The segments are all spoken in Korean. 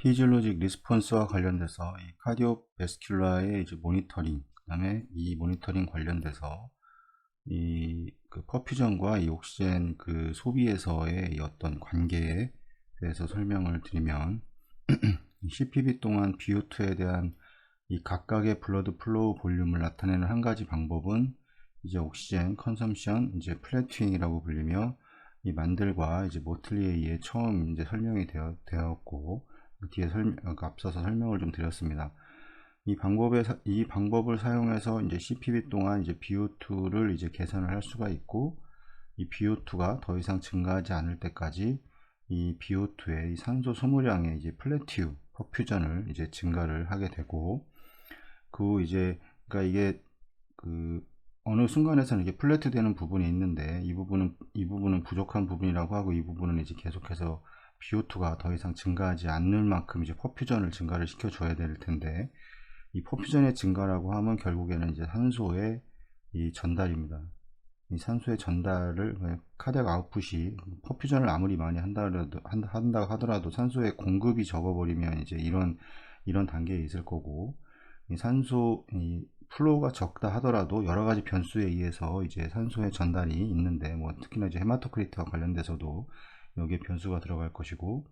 피지올로직 리스폰스와 관련돼서 이 카디오베스큘라의 이제 모니터링, 그다음에 이 모니터링 관련돼서 이 그 퍼퓨전과 이 옥시젠 그 소비에서의 이 어떤 관계에 대해서 설명을 드리면 CPB 동안 BO2에 대한 이 각각의 블러드 플로우 볼륨을 나타내는 한 가지 방법은 이제 옥시젠 컨섬션 이제 플래튜잉이라고 불리며 이 만들과 이제 모틀리에 의해 처음 이제 설명이 되었고 뒤에 앞서서 설명을 좀 드렸습니다. 이 방법을 사용해서 이제 CPB 동안 이제 BO2를 이제 계산을 할 수가 있고, 이 BO2가 더 이상 증가하지 않을 때까지 이 BO2의 이 산소 소모량의 이제 플래튜 퍼퓨전을 이제 증가를 하게 되고, 그 이제 그러니까 이게 그 어느 순간에서는 이게 플래트 되는 부분이 있는데 이 부분은 부족한 부분이라고 하고, 이 부분은 이제 계속해서 BO2가 더 이상 증가하지 않는 만큼 이제 퍼퓨전을 증가를 시켜줘야 될 텐데, 이 퍼퓨전의 증가라고 하면 결국에는 이제 산소의 이 전달입니다. 이 산소의 전달을 카디악 아웃풋이 퍼퓨전을 아무리 많이 한다 하더라도 산소의 공급이 적어버리면 이제 이런 단계에 있을 거고, 이 산소 이 플로우가 적다 하더라도 여러 가지 변수에 의해서 이제 산소의 전달이 있는데, 뭐 특히나 이제 헤마토크리트와 관련돼서도 여기에 변수가 들어갈 것이고,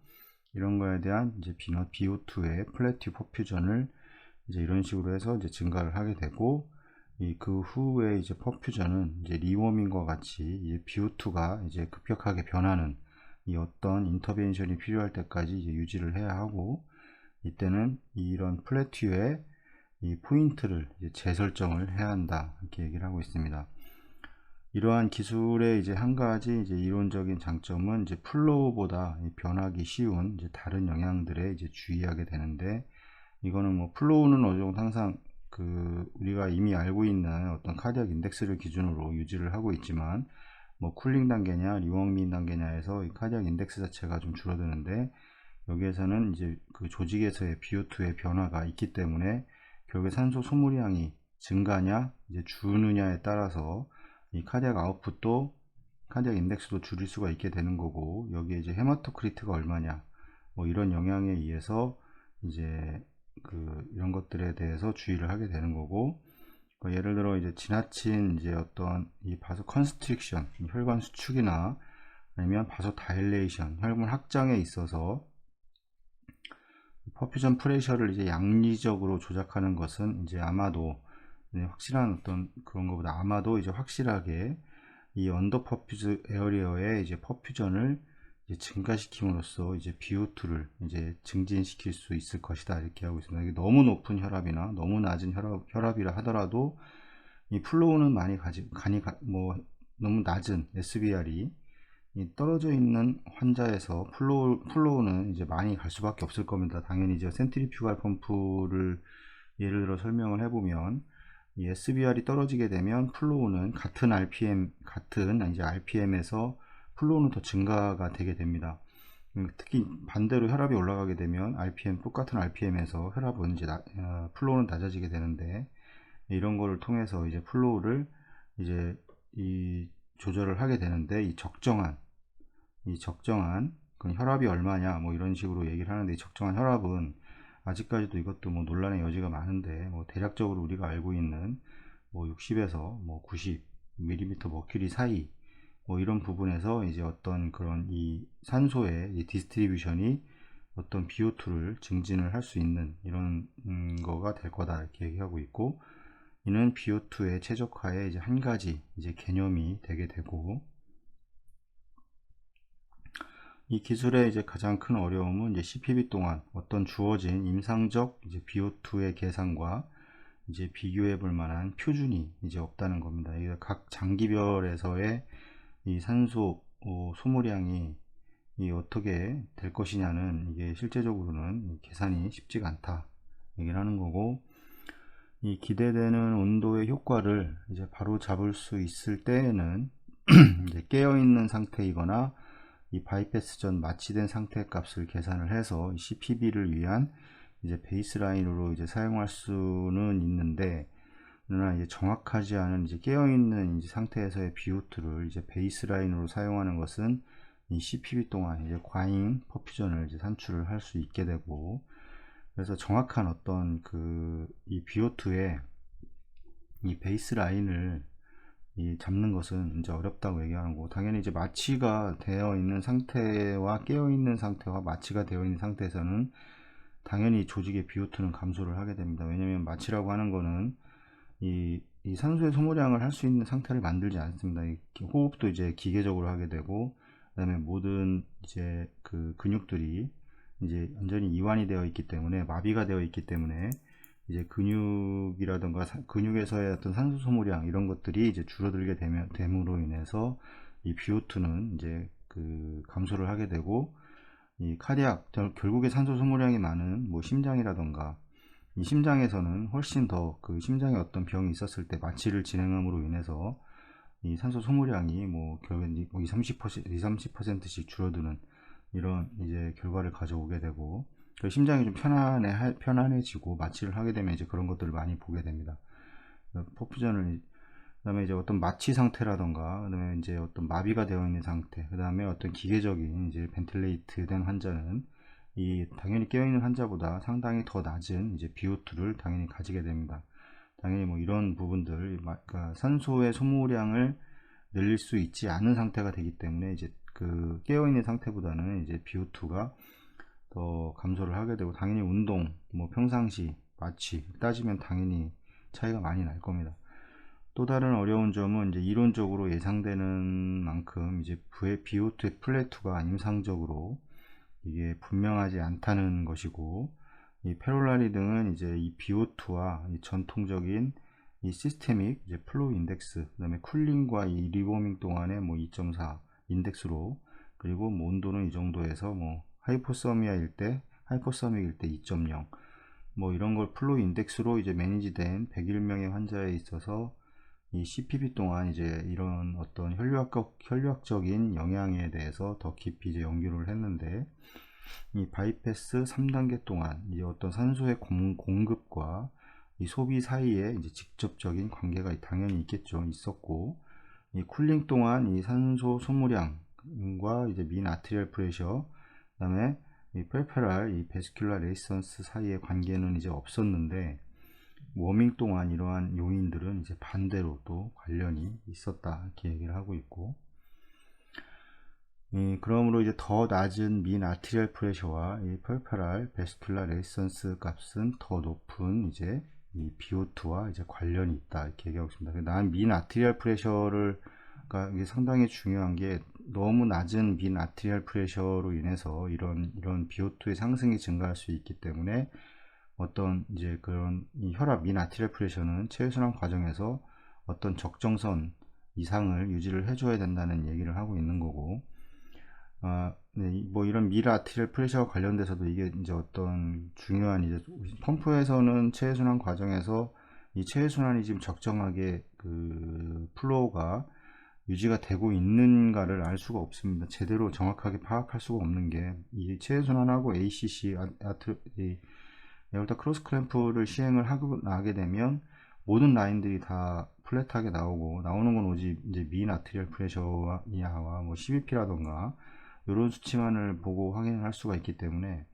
이런 거에 대한 이제 BO2의 플래튜 퍼퓨전을 이제 이런 식으로 해서 이제 증가를 하게 되고, 그 후에 이제 퍼퓨전은 이제 리워밍과 같이 이제 BO2가 이제 급격하게 변하는 이 어떤 인터벤션이 필요할 때까지 이제 유지를 해야 하고, 이때는 이런 플래튜의 이 포인트를 이제 재설정을 해야 한다, 이렇게 얘기를 하고 있습니다. 이러한 기술의 이제 한 가지 이제 이론적인 장점은 이제 플로우보다 변하기 쉬운 이제 다른 영향들에 이제 주의하게 되는데, 이거는 뭐 플로우는 어느 정도 항상 그 우리가 이미 알고 있는 어떤 카디악 인덱스를 기준으로 유지를 하고 있지만, 뭐 쿨링 단계냐 리워밍 단계냐에서 이 카디악 인덱스 자체가 좀 줄어드는데, 여기에서는 이제 그 조직에서의 BO2의 변화가 있기 때문에 결국에 산소 소모량이 증가냐 이제 주느냐에 따라서 이 카디악 아웃풋도 카디악 인덱스도 줄일 수가 있게 되는 거고, 여기에 이제 헤마토크리트가 얼마냐 뭐 이런 영향에 의해서 이제 이런 것들에 대해서 주의를 하게 되는 거고, 예를 들어 이제 지나친 이제 어떤 이 바소 컨스트릭션 혈관 수축이나 아니면 바소 다일레이션 혈관 확장에 있어서 퍼퓨전 프레셔를 이제 양리적으로 조작하는 것은 이제 아마도 확실한 어떤 그런 것보다 아마도 이제 확실하게 이 언더 퍼퓨즈 에어리어의 이제 퍼퓨전을 이제 증가시킴으로써 이제 BO2를 이제 증진시킬 수 있을 것이다, 이렇게 하고 있습니다. 이게 너무 높은 혈압이나 너무 낮은 혈압이라 하더라도 이 플로우는 뭐 너무 낮은 SBR이 떨어져 있는 환자에서 플로우는 이제 많이 갈 수밖에 없을 겁니다. 당연히 이제 센트리퓨갈 펌프를 예를 들어 설명을 해보면, 이 SBR이 떨어지게 되면 플로우는 같은 이제 RPM에서 플로우는 더 증가가 되게 됩니다. 특히 반대로 혈압이 올라가게 되면 똑같은 RPM에서 혈압은 이제 플로우는 낮아지게 되는데, 이런 거를 통해서 이제 플로우를 이제 조절을 하게 되는데, 이 적정한 그 혈압이 얼마냐 뭐 이런 식으로 얘기를 하는데, 이 적정한 혈압은 아직까지도 이것도 뭐 논란의 여지가 많은데, 뭐 대략적으로 우리가 알고 있는 뭐 60에서 뭐 90mm 머큐리 사이 뭐 이런 부분에서 이제 어떤 그런 이 산소의 이 디스트리뷰션이 어떤 BO2를 증진을 할 수 있는 이런 거가 될 거다, 이렇게 얘기하고 있고, 이는 BO2의 최적화의 이제 한 가지 이제 개념이 되게 되고, 이 기술의 이제 가장 큰 어려움은 이제 CPB 동안 어떤 주어진 임상적 이제 BO2의 계산과 이제 비교해 볼 만한 표준이 이제 없다는 겁니다. 이게 각 장기별에서의 이 산소 소모량이 어떻게 될 것이냐는 이게 실제적으로는 계산이 쉽지가 않다 얘기를 하는 거고, 이 기대되는 온도의 효과를 이제 바로 잡을 수 있을 때에는 이제 깨어 있는 상태이거나 이 바이패스 전 마취된 상태 값을 계산을 해서 CPB를 위한 이제 베이스라인으로 이제 사용할 수는 있는데, 그러나 이제 정확하지 않은 이제 깨어 있는 이제 상태에서의 BO2를 이제 베이스라인으로 사용하는 것은 이 CPB 동안 이제 과잉 퍼퓨전을 이제 산출을 할 수 있게 되고, 그래서 정확한 어떤 이 BO2의 이 베이스 라인을 잡는 것은 이제 어렵다고 얘기하는 거고, 당연히 이제 마취가 되어 있는 상태와 깨어 있는 상태와 마취가 되어 있는 상태에서는 당연히 조직의 BO2는 감소를 하게 됩니다. 왜냐면 마취라고 하는 거는 이 산소의 소모량을 할 수 있는 상태를 만들지 않습니다. 이 호흡도 이제 기계적으로 하게 되고, 그다음에 모든 이제 근육들이 이제 완전히 이완이 되어 있기 때문에, 마비가 되어 있기 때문에 이제 근육이라든가 근육에서의 어떤 산소 소모량 이런 것들이 이제 줄어들게 됨으로 인해서 이 BO2는 이제 감소를 하게 되고, 이 카디악, 결국에 산소 소모량이 많은 뭐 심장이라던가, 이 심장에서는 훨씬 더 심장에 어떤 병이 있었을 때 마취를 진행함으로 인해서 이 산소 소모량이 뭐 결국엔 30%씩 줄어드는 이런 이제 결과를 가져오게 되고, 심장이 좀 편안해지고 마취를 하게 되면 이제 그런 것들을 많이 보게 됩니다. 퍼퓨전을, 그다음에 이제 어떤 마취 상태라던가, 그다음에 이제 어떤 마비가 되어 있는 상태, 그다음에 어떤 기계적인 이제 벤틀레이트 된 환자는 당연히 깨어있는 환자보다 상당히 더 낮은 이제 BO2를 당연히 가지게 됩니다. 당연히 뭐 이런 부분들, 그러니까 산소의 소모량을 늘릴 수 있지 않은 상태가 되기 때문에 이제 깨어있는 상태보다는 이제 BO2가 더 감소를 하게 되고, 당연히 운동, 뭐 평상시 마취 따지면 당연히 차이가 많이 날 겁니다. 또 다른 어려운 점은 이제 이론적으로 예상되는 만큼 이제 BO2의 플래투가 임상적으로 이게 분명하지 않다는 것이고, 이 페롤라리 등은 이제 이 BO2와 이 전통적인 이 시스테믹 이제 플로우 인덱스, 그다음에 쿨링과 이 리워밍 동안의 뭐 2.4 인덱스로, 그리고 뭐 온도는 이 정도에서 뭐 하이포서믹일 때 2.0, 뭐 이런 걸 플로우 인덱스로 이제 매니지된 101명의 환자에 있어서 이 CPB 동안 이제 이런 어떤 혈류학적인 영향에 대해서 더 깊이 이제 연구를 했는데, 이 바이패스 3단계 동안 이제 어떤 산소의 공급과 이 소비 사이에 이제 직접적인 관계가 당연히 있었고, 이 쿨링 동안 이 산소 소모량과 이제 민 아트리얼 프레셔, 그다음에 이 페리페랄 이 베스큘라 레이선스 사이의 관계는 이제 없었는데, 워밍 동안 이러한 요인들은 이제 반대로 또 관련이 있었다 이렇게 얘기를 하고 있고, 그러므로 이제 더 낮은 민 아트리얼 프레셔와 이 페리페랄 베스큘라 레이선스 값은 더 높은 이제 이 BO2와 이제 관련이 있다 이렇게 얘기하고 있습니다. 난 민 아트리얼 프레셔를, 그러니까 이게 상당히 중요한 게, 너무 낮은 민 아트리얼 프레셔로 인해서 이런 BO2의 상승이 증가할 수 있기 때문에, 어떤 이제 그런 혈압 민 아트리얼 프레셔는 체외순환 과정에서 어떤 적정선 이상을 유지를 해줘야 된다는 얘기를 하고 있는 거고, 네, 뭐 이런 민 아트리얼 프레셔와 관련돼서도 이게 이제 어떤 중요한 이제 펌프에서는 체외순환 과정에서 이 체외순환이 지금 적정하게 플로우가 유지가 되고 있는가를 알 수가 없습니다. 제대로 정확하게 파악할 수가 없는 게, 이 체외순환하고 ACC 에어타 크로스 클램프를 시행을 하고 나게 되면 모든 라인들이 다 플랫하게 나오는 건 오직 이제 민 아트리얼 프레셔와 이하와 뭐 CBP라던가 이런 수치만을 보고 확인을 할 수가 있기 때문에,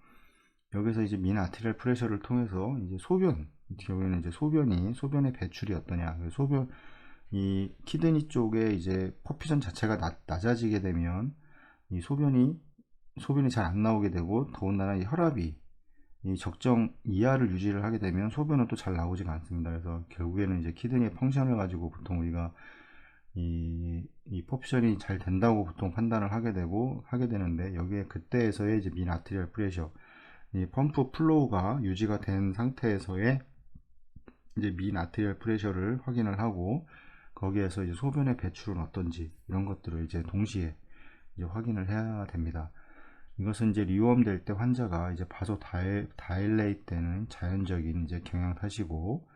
여기서 이제 민 아트리얼 프레셔를 통해서 이제 결국에는 이제 소변의 배출이 어떠냐, 이 키드니 쪽에 이제 퍼퓨전 자체가 낮아지게 되면 이 소변이 잘 안 나오게 되고, 더군다나 이 혈압이 이 적정 이하를 유지를 하게 되면 소변은 또 잘 나오지가 않습니다. 그래서 결국에는 이제 키드니의 펑션을 가지고 보통 우리가 이 퍼퓨전이 잘 된다고 보통 판단을 하게 되는데, 여기에 그때에서의 이제 민 아트리얼 프레셔, 이 펌프 플로우가 유지가 된 상태에서의 이제 민 아트리얼 프레셔를 확인을 하고, 거기에서 이제 소변의 배출은 어떤지 이런 것들을 이제 동시에 이제 확인을 해야 됩니다. 이것은 이제 리웜 될 때 환자가 이제 바소 다일레이트 되는 자연적인 이제 경향 탓이고,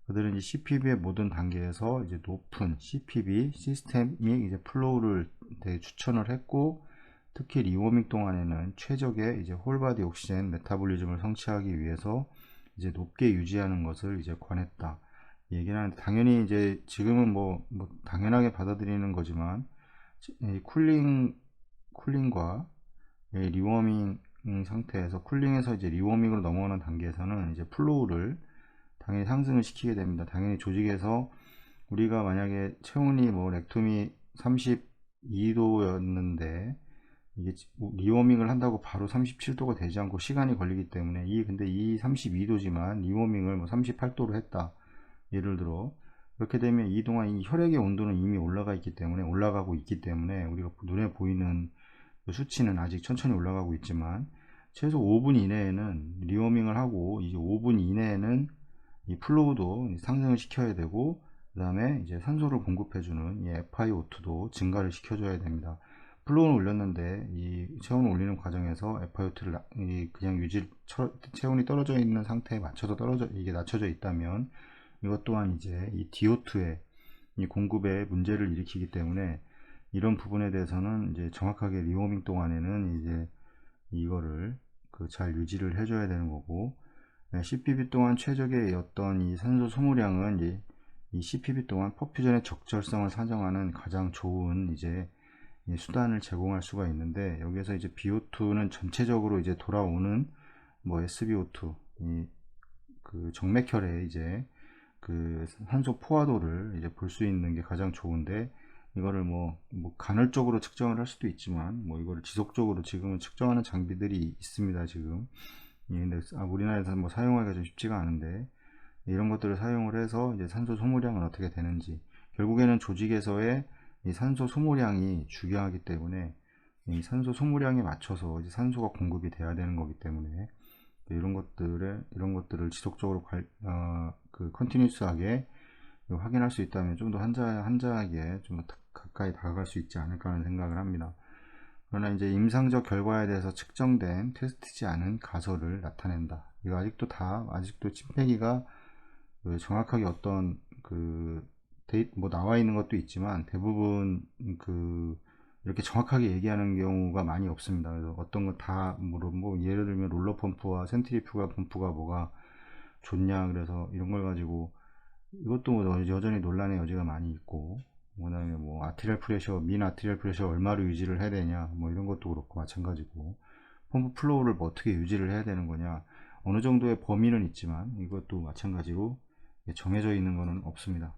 그들은 이제 CPB의 모든 단계에서 이제 높은 CPB 시스템이 이제 플로우를 되게 추천을 했고, 특히 리워밍 동안에는 최적의 이제 홀바디 옥시젠 메타볼리즘을 성취하기 위해서 이제 높게 유지하는 것을 이제 권했다 얘기를 하는데, 당연히 이제 지금은 뭐 당연하게 받아들이는 거지만, 이 쿨링과 리워밍 상태에서, 쿨링에서 이제 리워밍으로 넘어가는 단계에서는 이제 플로우를 당연히 상승을 시키게 됩니다. 당연히 조직에서 우리가 만약에 체온이 뭐 렉툼이 32도였는데 이게 리워밍을 한다고 바로 37도가 되지 않고 시간이 걸리기 때문에, 근데 이 32도지만 리워밍을 뭐 38도로 했다, 예를 들어. 그렇게 되면 이동안 이 혈액의 온도는 이미 올라가고 있기 때문에 우리가 눈에 보이는 그 수치는 아직 천천히 올라가고 있지만, 최소 5분 이내에는 리워밍을 하고, 이제 5분 이내에는 이 플로우도 상승을 시켜야 되고, 그 다음에 이제 산소를 공급해주는 이 FiO2도 증가를 시켜줘야 됩니다. 플로우는 올렸는데 이 체온을 올리는 과정에서 FiO2를 그냥 체온이 떨어져 있는 상태에 이게 낮춰져 있다면, 이것 또한 이제 이 DO2의 이 공급에 문제를 일으키기 때문에, 이런 부분에 대해서는 이제 정확하게 리워밍 동안에는 이제 이거를 잘 유지를 해줘야 되는 거고, CPB 동안 최적의 어떤 이 산소 소모량은 이제 이 CPB 동안 퍼퓨전의 적절성을 산정하는 가장 좋은 이제 수단을 제공할 수가 있는데, 여기에서 이제 BO2는 전체적으로 이제 돌아오는 뭐 SBO2, 그 정맥혈에 이제 그 산소 포화도를 이제 볼 수 있는 게 가장 좋은데, 이거를 뭐 간헐적으로 측정을 할 수도 있지만, 뭐 이거를 지속적으로 지금은 측정하는 장비들이 있습니다, 지금. 근데 우리나라에서 뭐 사용하기가 좀 쉽지가 않은데, 이런 것들을 사용을 해서 이제 산소 소모량은 어떻게 되는지, 결국에는 조직에서의 이 산소 소모량이 중요하기 때문에, 이 산소 소모량에 맞춰서 이제 산소가 공급이 돼야 되는 거기 때문에, 이런 것들을 지속적으로 컨티뉴스하게 확인할 수 있다면 좀 더 한자하게 좀 더 가까이 다가갈 수 있지 않을까 하는 생각을 합니다. 그러나 이제 임상적 결과에 대해서 측정된 테스트지 않은 가설을 나타낸다. 이거 아직도 침팬지가 정확하게 어떤 뭐 나와 있는 것도 있지만, 대부분 이렇게 정확하게 얘기하는 경우가 많이 없습니다. 그래서 어떤 거 다 뭐 예를 들면 롤러 펌프와 센트리퓨가 펌프가 뭐가 좋냐, 그래서 이런 걸 가지고 이것도 뭐 여전히 논란의 여지가 많이 있고, 그다음에 뭐 민 아티리얼 프레셔 얼마로 유지를 해야 되냐, 뭐 이런 것도 그렇고 마찬가지고, 펌프 플로우를 뭐 어떻게 유지를 해야 되는 거냐, 어느 정도의 범위는 있지만 이것도 마찬가지로 정해져 있는 것은 없습니다.